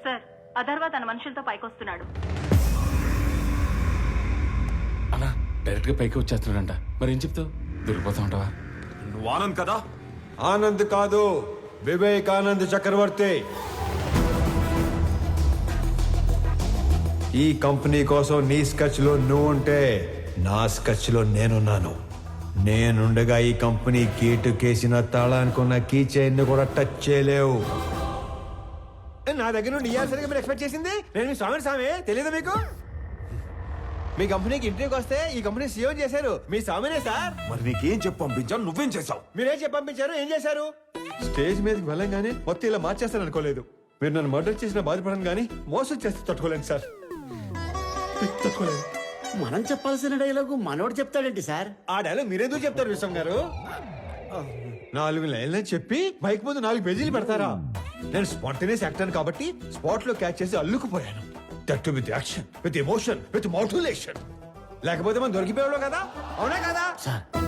Sir, Atharva తన మనుషులతో పైకొస్తున్నాడు. అన్నా డైరెక్ట్ గా పైకి వచ్చేస్తున్నాడంట. మరి ఏం చెప్తావు? దొరికిపోతా ఉంటావా? నువ్వు ఆనంద్ కదా? ఆనంద్ కాదు, వివేకానంద్ చక్రవర్తి. ఈ కంపెనీ కోసం నీ స్కెచ్ లో నువ్వు ఉంటే నా స్కెచ్ లో నేనున్నాను. నేనుండగా ఈ కంపెనీ గేటు కేసిన తాళానుకున్న కీ చైన్ కూడా టచ్ చేయలేవు. నా దగ్గర నుండి ఇయ్యాల్సరిగా మీరు ఎక్స్పెక్ట్ చేసింది నేను మీ స్వామి తెలియదు మీకు? మీ కంపెనీకి ఇంటర్వ్యూకి వస్తే ఈ కంపెనీ సీఎం చేశారు మీ స్వామినే సార్. మరి నీకేం చెప్పి పంపించావు? నువ్వేం చేసావు? మీరేం చెప్పి పంపించారు? ఏం చేశారు? స్టేజ్ మీదకి వెళ్ళంగానే మొత్తం ఇలా మార్చేస్తాను అనుకోలేదు. మీరు నన్ను మర్డర్ చేసిన బాధపడను కానీ మోసం చేస్తే తట్టుకోలేను సార్. తట్టుకోలేదు. మనం చెప్పాల్సిన డైలాగు మనోడు చెప్తాడేంటి సార్? ఆ డైలాగ్ మీరెందుకు చెప్తారు విశ్వం గారు? 4 లైన్లు చెప్పి బైక్ ముందు 4 పేజీలు పెడతారా? నేను స్పాంటేనియస్ యాక్టర్ కాబట్టి స్పాట్ లో క్యాచ్ చేసి అల్లుకుపోయాను. That with action, with emotion, with motivation. లేకపోతే మనం దొరికిపోయాడు కదా, అవునా కదా? సార్